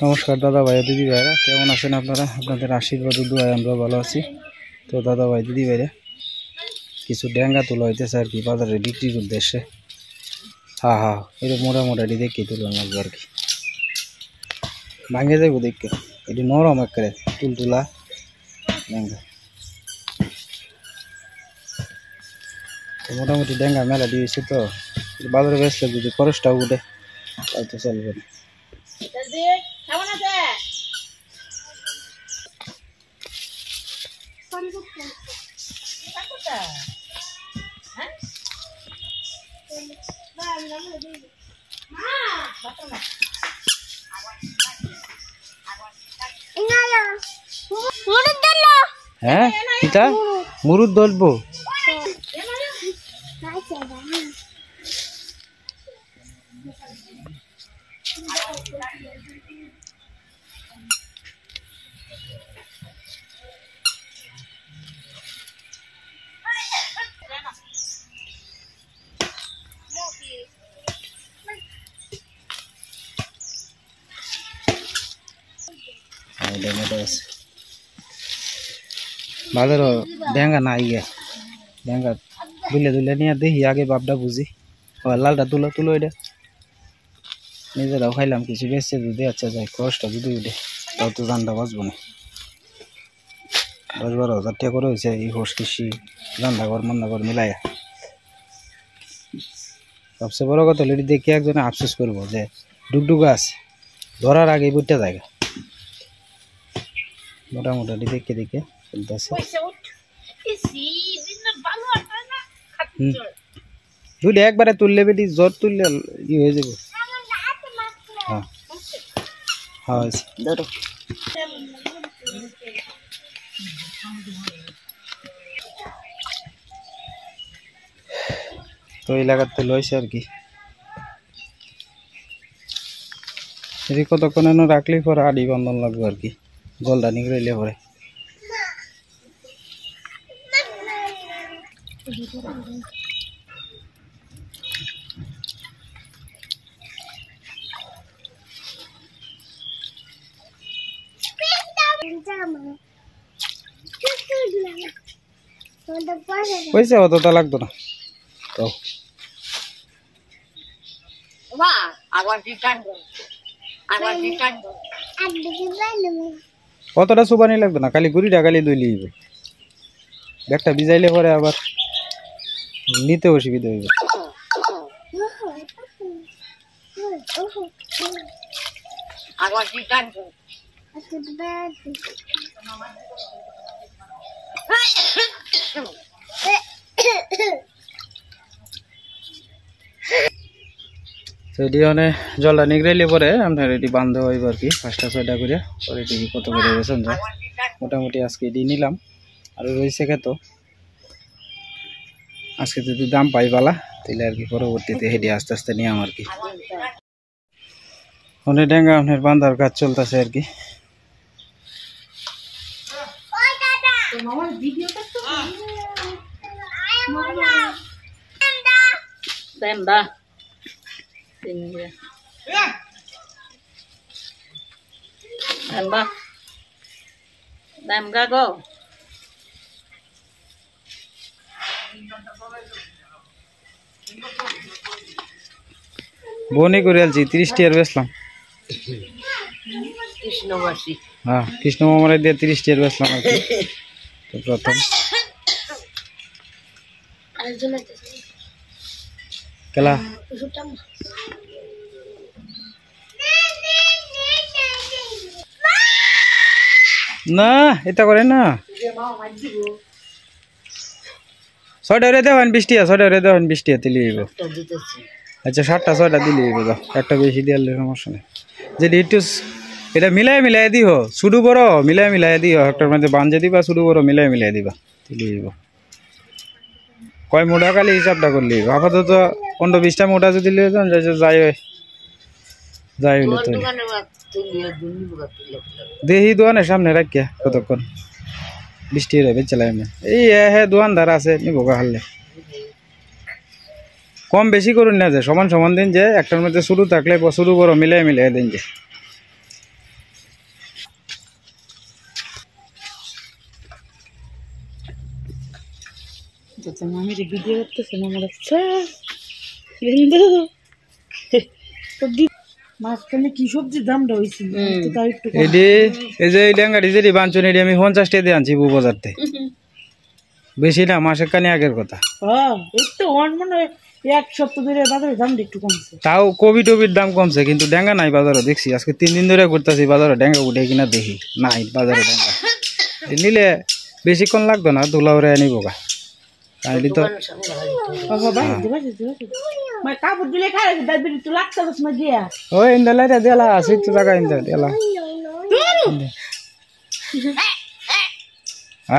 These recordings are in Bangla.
নমস্কার দাদা ভাই দিদি ভাইরা, কেমন আছেন আপনারা? আপনাদের আশীর্বাদ দোয়ায় আমরা ভালো আছি। তো দাদা ভাই দিদি ভাইরা কিছু ড্যাঙ্গা তোলা হইতেছে আর কি বাজারে বিক্রির উদ্দেশ্যে। হ্যাঁ এটা মোটামুটি দেখি তুলন লাগবে আর কি, ভাঙে যাবো দেখে। এটি নরম একেবারে তুলতুলা ড্যাঙ্গা। মোটামুটি ড্যাঙ্গা মেলা দিয়েছে, তো বাজারে বেসলে যদি খরচটাও উঠে তাই তো চলবে না। হ্যাঁ এটা মুরুদ ধরবো। বাজার ড্যাঙ্গা নাই গে, ড্যাঙ্গা দুলে দুলে নিয়ে দেখি আগে বাপটা বুঝি। লালটা তুলো তুলো, এটা নিজেরাও খাইলাম, কিছু বেচছে যদি আচ্ছা যায়, খরচটা যদি উঠে তাও তো জানটা বাঁচবো না। 10-12 হাজার টাকা করে হয়েছে এই হোস কৃষি রান্না ঘর মান্না ঘর মিলাইয়া। সবচেয়ে বড় কথা লেডি দেখে একজনে আফসোস করবো যে ডুগডুগা আছে, ধরার আগে বুঝতে জায়গা। মোটামুটি দেখে দেখে চলতেছে। দুটো একবারে তুললে বেটি জ্বর তুললে ই হয়ে যাবে। হ্যাঁ হ্যাঁ ধরো। তো এলাকাতে লইছে আর কি, এটি কতক্ষণ এনে রাখলে পরে আড়ি বন্ধন লাগবে আর কি, জলটা নিগড়াইলে পরে। পয়সা অতটা লাগতো না তো। কতটা সুবানি লাগতো না, খালি গুড়িটা খালি দই লিব, ব্যাগটা ভিজাইলে পরে আবার নিতে অসুবিধা হইবে। এটি মানে জলটা নিগড়াইলে পরে আপনার এটি বান্ধব হইব আর কি, 5টা-6টা করে পরে এটি কত করে বেতন যায়। মোটামুটি আজকে এটি নিলাম, আর রয়েছে খেত আজকে যদি দাম পাই পালা তাহলে আর কি পরবর্তীতে হেঁটে আস্তে আস্তে নিয়ে আর কি। অনেক ডেঙ্গা আপনার বান্ধার কাজ চলতেছে আর কি। বনি করে আলছি 30 টাকার বেচলাম। হ্যাঁ কৃষ্ণ মামারে দিয়ে 30 টাকার বেচলাম আর কি। তো প্রথম কেলা না এটা করে না, 6টা রে দেবেন 20 টাকা, 6টা রে দেবেন 20 টাকা দিলে হইব। আচ্ছা 7টা-6টা দিলে হইব, যাও একটা বেশি দিলে সমস্যা নেই। যদি একটু এটা মিলাই দিও, শুধু বড় মিলাই দিও, একটার মধ্যে বাঞ্জে দিবা, শুধু বড় মিলাই দিবা দিলে হইব। কয় মোটা খালি হিসাবটা করলে হইব। আপাতত 15-20টা মোটা যদি লিয়ে যান যাই হইলো তো দেখি দোকানের সামনে রাখিয়া কতক্ষণ বৃষ্টি রবে চালাই না। এই হ্যাঁ দোকানদার আছে নিবো হারলে কম বেশি করুন না, যে সমান সমান দিন, যে একটার মধ্যে শুরু থাকলে শুরু বড় মিলাই দিন যে। যত মামির ভিডিও করতেছে না আমার বিন্দু তো মাঝখানে কি সবজির দামটা হয়েছিল তাই একটু এডি এই যে এই ডেঙ্গাটি যেটি বাঞ্চন এটি আমি 50 টাকা দিয়ে আনছি বাজারতে বেশি না মাসের কানি আগের কথা হ্যাঁ একটু মানে এক সপ্তাহ ধরে বাজারে দামটা একটু কমছে তাও কোভিড দাম কমছে কিন্তু ডেঙ্গা নাই বাজারে দেখছি আজকে 3 দিন ধরে ঘুরতেছি বাজারে ডেঙ্গা উঠে কিনা দেখি নাই বাজারে ডেঙ্গা নিলে বেশিক্ষণ লাগতো না দুলা উড়ে নিব গা তাইলে তো কাপড় দিলে খাই একটু লাগতে না গিয়া ওই ইন্দালাইটা দেলা আছে একটু জায়গা ইন্দা দেলা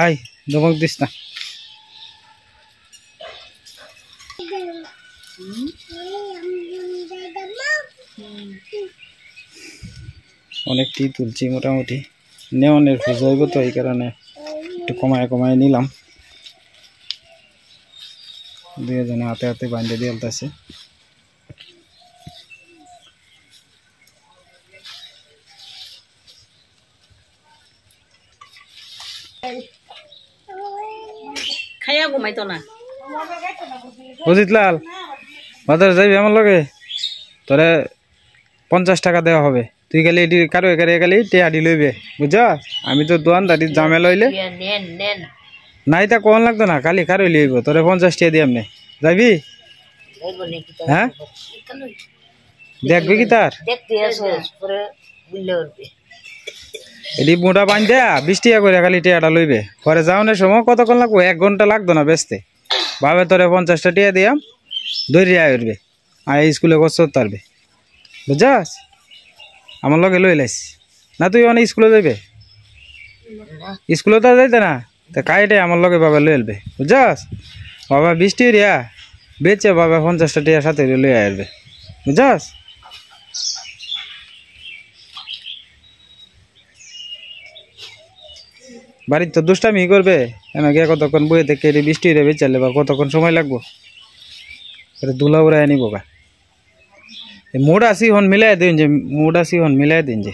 আই দমক দিস না অনেকটি তুলছি মোটামুটি নেওয়ানের পুজো হইব তো এই কারণে একটু কমায় নিলাম দুজনে হাতে হাতে বাঁধে দিয়ে আলতাছে খাইয়া ঘুমাইতো না অজিত লাল বাজারে যাইবি আমার লগে তোরে 50 টাকা দেওয়া হবে তুই গেলে এটি কারো গেলে টেয়াডি লইবে বুঝছ আমি তো দোকানদারি জামে লইলে নাই তা কোন লাগতো না খালি কারো লইব তোরে 50 টাকা দিয়ে এমনি যাবি হ্যাঁ দেখবি কি তার এটি মোটা বান দেয়া 20 টাকা করে খালি টেয়াটা লইবে পরে যাওয়ানোর সময় কতক্ষণ লাগবো 1 ঘন্টা লাগতো না বেচতে ভাবে তোরে 50 টাকা দিয়াম দৌড়িয়ে উঠবে আর স্কুলে করতে পারবে বুঝছস আমার লগে লই লাইস না তুই অনেক স্কুলে যাইবে স্কুলে তো যাইতে না তা কাইটে আমার লগে বাবা লই আলবে বুঝছস বাবা 20 টাকা রিয়া বেচে বাবা 50 টাকা সাথে লই আসবে বুঝছস বাড়ির তো দুষ্টামি করবে এনাকে কতক্ষণ বইয়ে থেকে 20 টাকা বেচালে বা কতক্ষণ সময় লাগবো দুলা উড়াই আনিব গা মুড আসি হন মিলাই দিন যে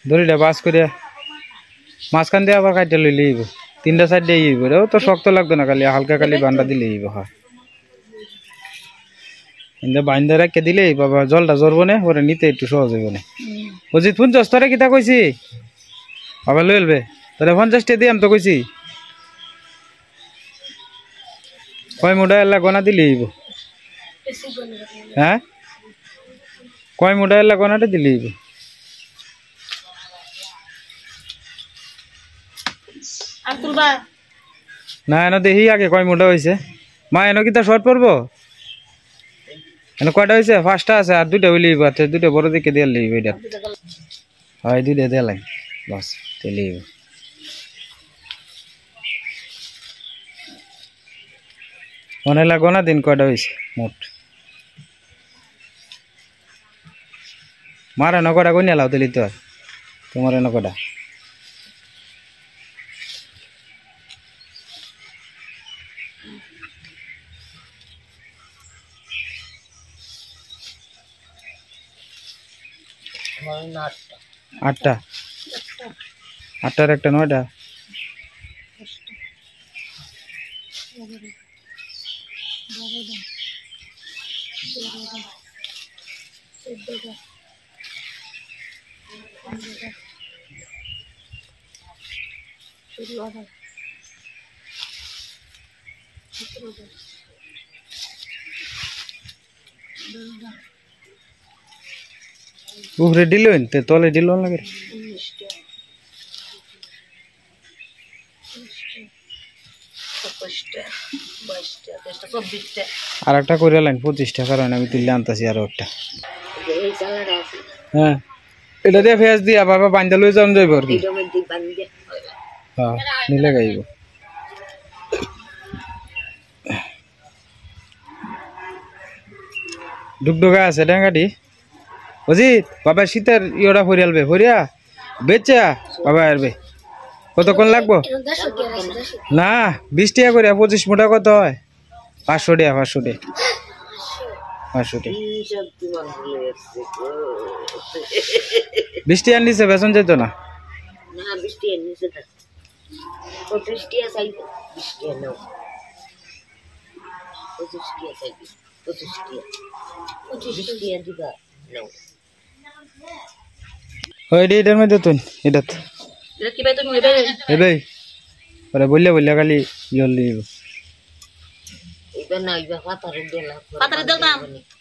দড়িটা বাস করে মাঝখান দিয়ে আবার কাটতে লইলে 3টা সাইড দিয়ে ও তো শক্ত লাগতো না খালি হালকা খালি বান্ডা দিলে হ্যাঁ কিন্তু বান্ধা রাখতে দিলে বাবা জলটা জ্বরবো না ওরা নিতে একটু সহজ হইব না অজিত শুনছস তোরা কিতা কইছি বাবা লই আলবে তোরা 50 টাকা দিয়াম তো কইছি কয় মুঠা এলা গোনা দিলে হ্যাঁ কয় মুঠা এলা গোনাটা দিলে না এনে দেখি আগে কয় মুঠা হয়েছে মা এনে কি তা শর্ট পড়বো এনে কয়টা হয়েছে 5টা আছে আর 2টা হইলে 2টা বড় দিকে দিয়ে লিব এটা হয় 2টা দিয়ে লাগে বাস তেলে মনে লাগো না দিন কয়টা হয়েছে মোট মার এনে কয়টা কই নেলাও তেলি তো তোমার এনে কয়টা আটটা আটটার একটা 9টা উপরে দিলেন তে তলে দিলেন লাগে আর একটা করে লাইন 25 টাকা কারণ আমি তুললে আনতাছি আরো একটা হ্যাঁ এটা দিয়ে ফেস দিয়া বাবা বান্ধা লই যাম যাইব আর কি হ্যাঁ নিলে গাইব ডুগডুগা আছে ডেঙ্গাটি অজিত বাবা শীতের ইয়েটা ফরিয়ালবে ফরিয়া বেচা বাবা আসবে কতক্ষণ লাগবো না 20 টাকা করে 25 মোটা কত হয় 500 টাকা 500 টাকা 500 টাকা 20 টাকা নিচে বেতন যেত না না 20 টাকা নিচে না 25 টাকা চাইবে 20 টাকা নাও 25 টাকা চাইবে 25 টাকা 25 টাকা দিবা নাও ওই এটার মধ্যে তুই এটা এটা কি ভাই তুমি এবারে এবাই পরে বললে খালি জল দিব এবার না এবার পাতারে দিলাম পাতারে দিলাম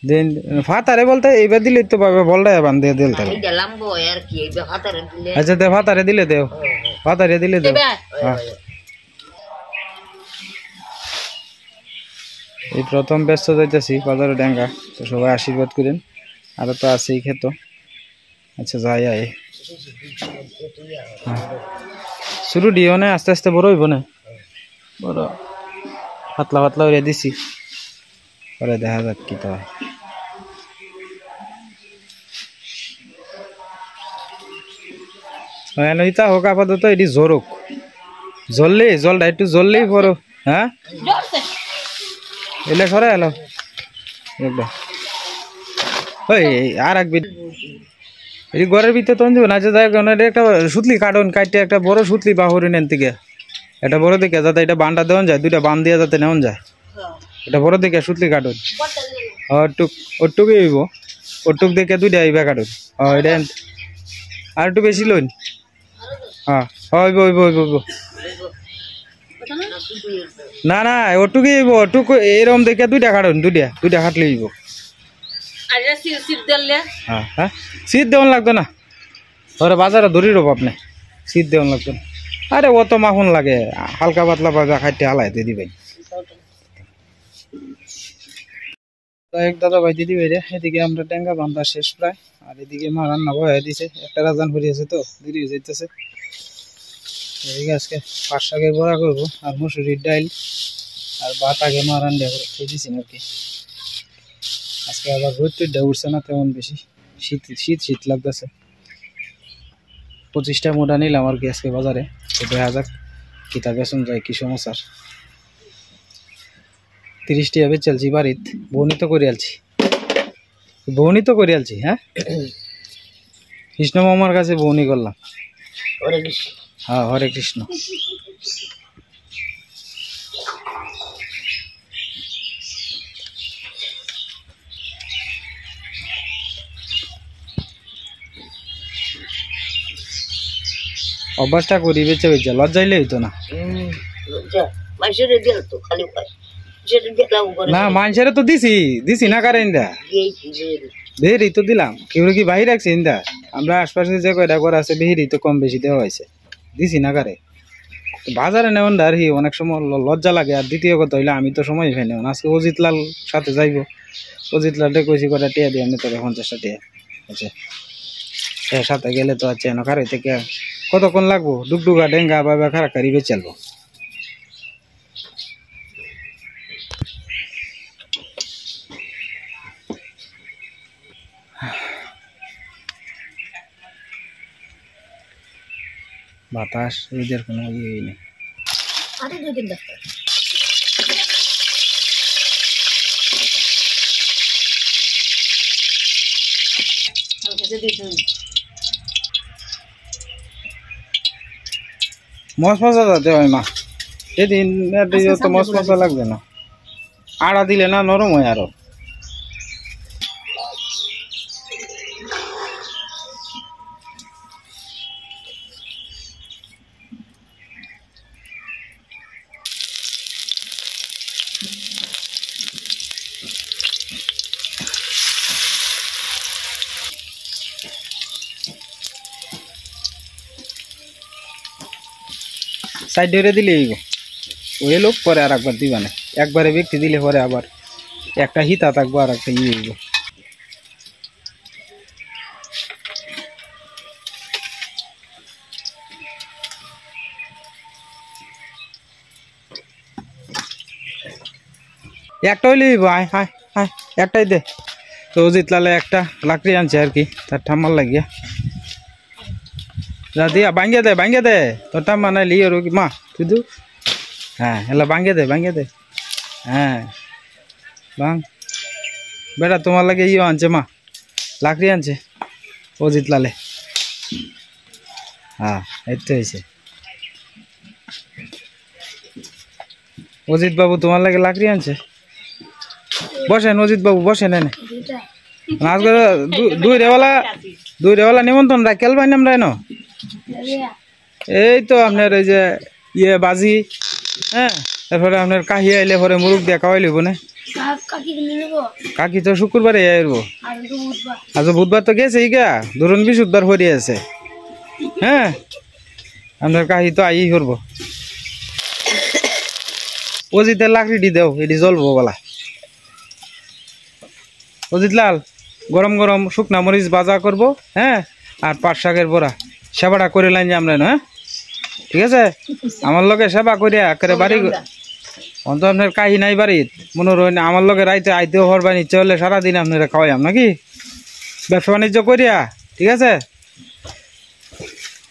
দেন ফাতারে বলতে এইবার দিলে তো পাবে বলটা বান্ধে দিল তাহলে এই দিলাম বো আর কি এবার পাতারে দিলে আচ্ছা দে ফাতারে দিলে দেও ফাতারে দিলে দেও হ্যাঁ এই প্রথম ব্যস্ত যাইতেছি বাজারে ডেঙ্গা তো সবাই আশীর্বাদ করেন আর তো আছেই খেত আচ্ছা যাই আয় শুরু দিও না আস্তে আস্তে বড় হইব না বড় পাতলা পাতলা হয়ে দিছি পরে দেখা যাক কি তো হয় ইতা হোক আপাতত এটি জোরক জ্বললেই জলটা একটু জ্বললেই বড় হ্যাঁ এলে সরে এলো একদম ওই আর এক বিট এই ঘরের ভিতরে তো না যে একটা সুতলি কাটন কাটতে একটা বড় সুতলি বাহুরি নেন থেকে এটা বড় দিকে যাতে এটা বানটা দেওয়া যায় দুইটা বান দিয়ে যাতে নেওয়া যায় এটা বড় দিকে সুতলি কাটন ওটুকুই হইব ওটুক দেখে দুইটা হইবা কাটন এটা আর একটু বেশি লইন হ্যাঁ হইব হইব হইব হইব না না ওটুকুই হইব ওটুক এরকম দেখে দুইটা কাটন দুইটা কাটলে হইব হ্যাঁ হ্যাঁ শীত দেওয়ান লাগতো না ধরে বাজারে ধরি রব আপনি শীত দেওয়ান লাগতো না আরে অত মাখন লাগে হালকা পাতলা ভাজা খাইতে হালাইতে দিবেন এক দাদা ভাই দিদি ভাই রে এদিকে আমরা ট্যাঙ্গা বান্ধা শেষ প্রায় আর এদিকে মা রান্না বয়ে দিছে একটা রাজান ভরিয়েছে তো দেরি হয়ে যাইতেছে এদিকে আজকে পাঁচ শাকের বড়া করবো আর মুসুরির ডাইল আর ভাত আগে মা রান্না করে খেয়ে দিছি আর কি আজকে আবার রোদ টুডটা উঠছে না তেমন বেশি শীত শীত শীত লাগতেছে 25টা মোটা নিলাম আর কি আজকে বাজারে তো দেখা যাক কিতা বেসন যায় কি সমস্যার 30 টাকা বেচলছি বাড়িত বৌনি তো করে আলছি হ্যাঁ কৃষ্ণ মামার কাছে বৌনি করলাম হ্যাঁ হরে কৃষ্ণ অভ্যাসটা করি বেচে বেচে লজ্জাইলে হইতো না না মানুষের তো দিছি না কারে ইন্দা বেহেরি তো দিলাম কেউ কি বাহির রাখছে ইন্দা আমরা আশপাশে যে কয়টা ঘর আছে বেহেরি তো কম বেশি দেওয়া হয়েছে দিছি না কারে বাজারে নেওয়ান আর কি অনেক সময় লজ্জা লাগে আর দ্বিতীয় কথা হইলে আমি তো সময় পাই নেওয়ান আজকে অজিত লাল সাথে যাইব অজিত লালটা কইছি কটা টিয়া দিয়ে আমি তোকে 50টা টিয়া আচ্ছা এর সাথে গেলে তো আছে না কারে থেকে কতক্ষণ লাগবো ডুগডুগা ডেঙ্গা বা খারাকারি বেচালবো বাতাস এদের কোনো ইয়ে নেই মশ মশা যাতে হয় মা সেদিন তো মশ মশা লাগবে না আড়া দিলে না নরম হয় আরো সাইড ধরে দিলে ওই লোক পরে আর একবার দিবা না একবারে ব্যক্তি দিলে পরে আবার একটা হিতা থাকবো আর একটা ইয়ে হইব একটা হইলে আয় হায় হায় একটাই দে তো অজিত লালে একটা লাকড়ি আনছে আর কি তার ঠাম্মার লাগিয়া যা দিয়া ভাঙ্গে দে তোর ঠাম্মা নাই লিয়ে কি মা তুই দু হ্যাঁ এলা ভাঙ্গে দে হ্যাঁ বাং বেটা তোমার লাগে ইয়ে আনছে মা লাকড়ি আনছে অজিত লালে হ্যাঁ এই তো হয়েছে অজিত বাবু তোমার লাগে লাকড়ি আনছে বসেন অজিত বাবু বসেন এনে আজকে দুই রেওয়ালা নিমন্ত্রণ রাখেল ভাই নাম রায় এই তো আপনার ওই যে ইয়ে বাজি হ্যাঁ তারপরে আপনার কাহি আইলে পরে মুরুখ দিয়ে খাওয়াই লিব না কাকি তো শুক্রবারে আইব আচ্ছা বুধবার তো গেছে ইগা ধরুন বৃহস্পতিবার হরি আছে হ্যাঁ আপনার কাহি তো আই করবো অজিতের লাকড়ি দেও এটি জ্বলবো বলা অজিত লাল গরম গরম শুকনা মরিচ ভাজা করবো হ্যাঁ আর পাট শাকের বড়া সেবাটা করে লাইন যে আমরা হ্যাঁ ঠিক আছে আমার লগে সেবা করিয়া করে বাড়ি অন্ত আপনার কাহি নাই বাড়ির মনে রইন আমার লগে রাইতে আইতেও হরবার ইচ্ছে হলে সারাদিন আপনারা খাওয়াইম নাকি ব্যবসা বাণিজ্য করিয়া ঠিক আছে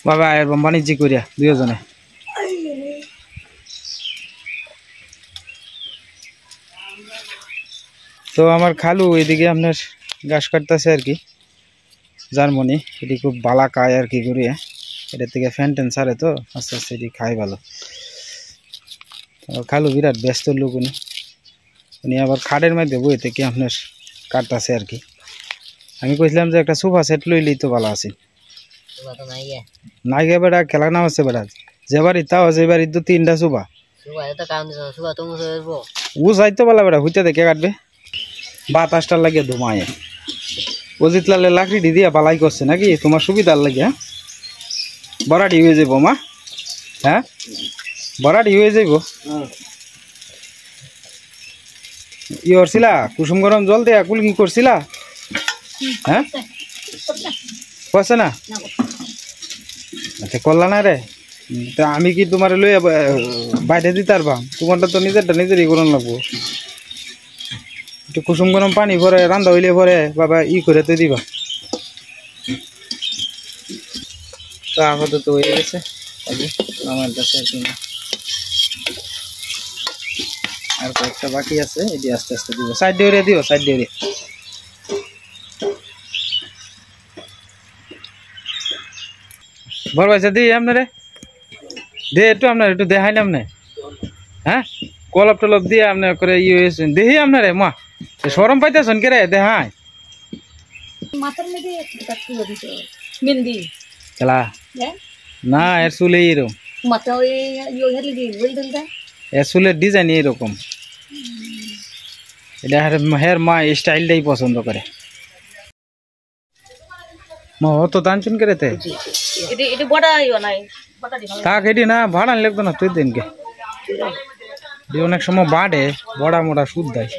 বাবা বাণিজ্য করিয়া দুজনে তো আমার খালু এদিকে আপনার ঘাস কাটতেছে আর কি জার্মানি এটি খুব বালা খায় আর কি করিয়া এটার থেকে ফ্যান ট্যান ছাড়ে তো আস্তে আস্তে এটি খাই ভালো খালু বিরাট ব্যস্ত লোক উনি আবার খাটের মধ্যে বই থেকে আপনার কাটতেছে আর কি আমি কইছিলাম যে একটা সোফা সেট লইলেই তো ভালো আছে নাই গে বেটা খেলা নাম আছে বেটা যে বাড়ি তাও আছে বাড়ি তো 3টা সোফা ও চাইতো বলা বেটা হইতে দেখে কাটবে বাতাসটা লাগে ধুমায় অজিত লালে লাকড়ি দিয়া বালাই করছে নাকি তোমার সুবিধার লাগে বড়াটি হয়ে যাবো মা হ্যাঁ বড়াটি হয়ে যাইব ই করছিলা কুসুম গরম জল দিয়া কুল কি করছিলা হ্যাঁ করছে না আচ্ছা করলা না রে তা আমি কি তোমার লই বাইরে দিতে পারবাম তোমারটা তো নিজেরটা নিজেরই করন লাগবো একটু কুসুম গরম পানি ভরে রান্না হইলে ভরে বাবা ই করে তো দিবা তো আপাতত হয়ে গেছে আমার কাছে আর কয়েকটা বাকি আছে এটি আস্তে আস্তে দিব সাইড দিয়ে দিও সাইড দিয়ে বড় পয়সা দিই আপনারে দে একটু আপনার একটু দেখাইলাম না হ্যাঁ কলপ টলপ দিয়ে আপনার করে ইয়ে হয়েছে দেখি আপনারে মা সরম পাইতেছেন কে রে দেখাই খেলা না এর চুলে এরকম এর চুলের ডিজাইন এরকম এটা হের মা স্টাইলটাই পছন্দ করে মা অত টানছুন করে তে থাক এটি না ভাড়া লাগতো না তুই দিনকে অনেক সময় বাড়ে বড়া মোটা সুদ দেয়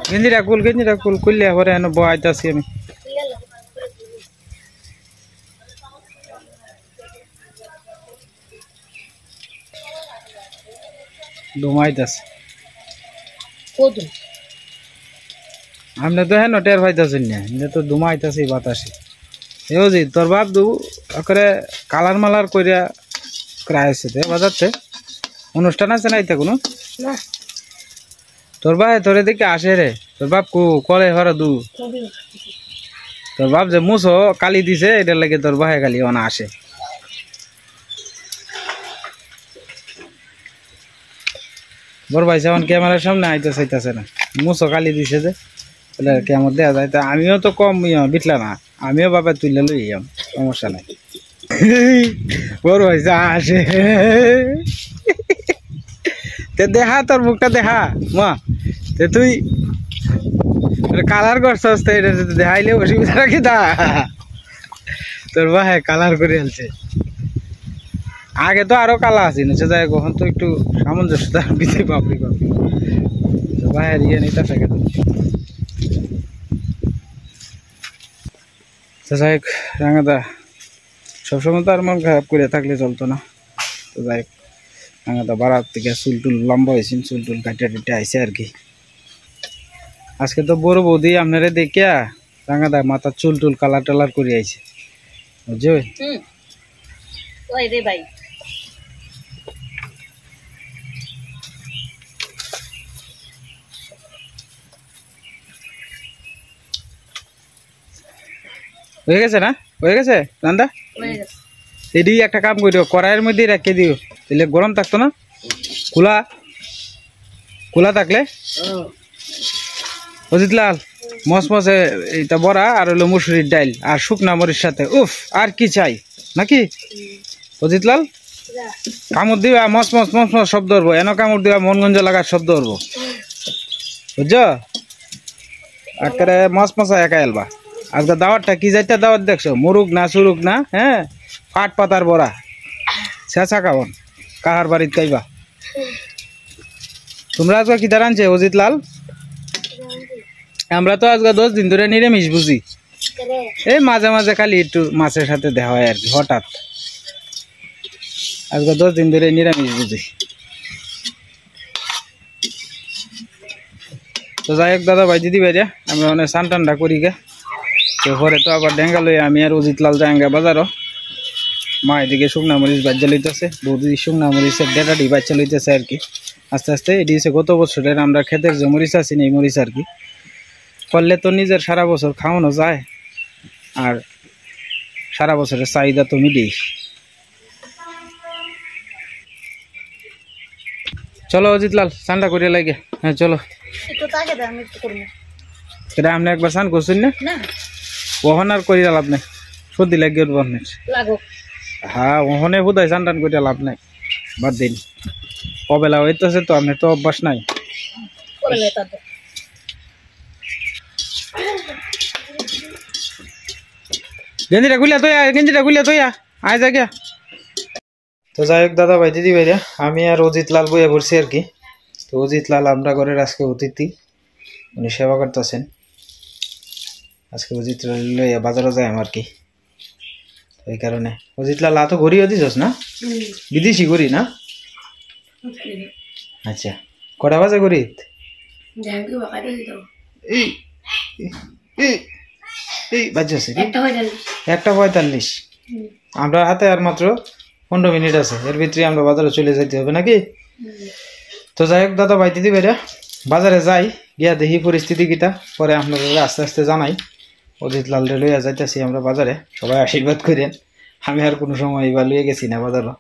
গেঞ্জিরা কুল খুললে পরে এনে বয়াইতেছি আমি ডুমাইতেছে আমরা তো হ্যাঁ টের পাইতেছি না তো ডুমাইতেছি বাতাসে এও যে তোর বাপ দু করে কালার মালার করিয়া ক্রায় আছে বাজারতে অনুষ্ঠান আছে না এটা কোনো তোর ভাই তোরে দেখে আসে রে তোর বাপ করে হর দু তোর বাপ যে মুছো কালি দিছে এটার লাগে তোর ভাই কালি অনা আসে বড় ভাই যেমন ক্যামেরার সামনে আইতে চাইতেছে না মুছো কালি দিছে যে কেমন দেওয়া যায় তা আমিও তো কম বিটলা না আমিও বাবা তুললে লই সমস্যা নাই বড় ভাই যা আসে দেখা তোর মুখটা দেখা মা তুই কালার করছস তো এটা দেখাইলে অসুবিধা রাখি তা তোর ভাই কালার করে আনছে আগে তো আরো কালা আছে নিচে যায় কখন তো একটু সামঞ্জস্যতা বিধি বাপরি বাপরি তো ভাই ইয়ে নিতে থাকে তো যাই হোক রাঙাদা সবসময় তো আর মন খারাপ করে থাকলে চলতো না। তো যাই হোক রাঙাদা বাড়ার থেকে চুল টুল লম্বা হয়েছে, চুল টুল কাটিয়ে টিটে আইসে আর কি। আজকে তো বড় বৌদি আপনারা দেখিয়া রাঙাদা মাথার চুল টুল কালার টালার করে আইছে, বুঝছো? ওই রে ভাই হয়ে গেছে না? হয়ে গেছে রান্দা? এডি একটা কাম করিও, কড়াইয়ের মধ্যে রেখে দিও, তাহলে গরম থাকতো না। খোলা খোলা থাকলে অজিত লাল মসমসে এইটা বড়া আর হলো মুসুরির ডাইল আর শুকনা মরিচ সাথে, উফ আর কি চাই নাকি অজিত লাল? কামড় দিবা মস মস মস মস শব্দ করবো, এন কামড় দিবা মন গঞ্জ লাগার শব্দ করবো, বুঝছো? আজকে মস মশা একা এলবা। আজকে দাওয়াতটা কি যাইতে দাওয়াত দেখছো? মুরুক না সুরুক না, হ্যাঁ পাট পাতার বড়া শেষা খাবন কাহার বাড়িতে খাইবা। তোমরা আজকে কি দাঁড়ানছে অজিত লাল? আমরা তো আজকে 10 দিন ধরে নিরামিষ বুঝি, এই মাঝে মাঝে খালি একটু মাছের সাথে দেখা হয় আর কি, হঠাৎ। আজকে 10 দিন ধরে নিরামিষ বুঝি। তো যাই হোক দাদা ভাই দিদি ভাইরা আমরা অনেক স্নান টান্ডা করি গে, তো পরে তো আবার ডেঙ্গা লই আমি আর অজিত লাল যাঙ্গা বাজারও। মা এদিকে শুকনা মরিচ বাচ্চা লইতেছে, বৌদি শুকনা মরিচের ডেটাডি বাচ্চা লইতেছে আর কি আস্তে আস্তে। এটি হচ্ছে গত বছরের আমরা ক্ষেতের যে মরিচ আছি এই মরিচ আর কি, করলে তো নিজের সারা বছর খাওয়ানো যায় আর সারা বছরের চাহিদা তো মিটেই। চলো অজিত লাল স্নানটা করে লাগে, হ্যাঁ চলো। এটা আপনি একবার স্নান করছেন না? ওহন আর করিয়া লাভ নাই, সর্দি লাগে আপনার। হ্যাঁ ওহনে বোধহয় স্নান টান করিয়া লাভ নাই, বাদ দিন। অবেলা হইতেছে তো আপনার তো অভ্যাস নাই। গেঞ্জিটা খুলিয়া তৈয়া আয় যা গিয়া। তো যাই হোক দাদা ভাই দিদি ভাইরা আমি আর অজিত লাল বইয়া পড়ছি আর কি। তো অজিত লাল আমরা ঘরের আজকে অতিথি, উনি সেবা করতেছেন। আজকে অজিত লাল লইয়া বাজারে যাই আমার কি, এই কারণে। অজিত লাল তো ঘড়িও দিছস না? বিদেশি ঘড়ি না? আচ্ছা কটা বাজে ঘড়ি? বাজছে 1:45। আমরা হাতে আর মাত্র 15 মিনিট আছে, এর ভিতরে আমরা বাজারে চলে যাইতে হবে নাকি? তো যাই হোক দাদা ভাই দিদি ভাইরা বাজারে যাই, গিয়া দেখি পরিস্থিতি কিটা, পরে আপনাদের আস্তে আস্তে জানাই। অজিত লাল লইয়া যাইতেছি আমরা বাজারে, সবাই আশীর্বাদ করেন। আমি আর কোনো সময় এবার লইয়া গেছি না বাজারও।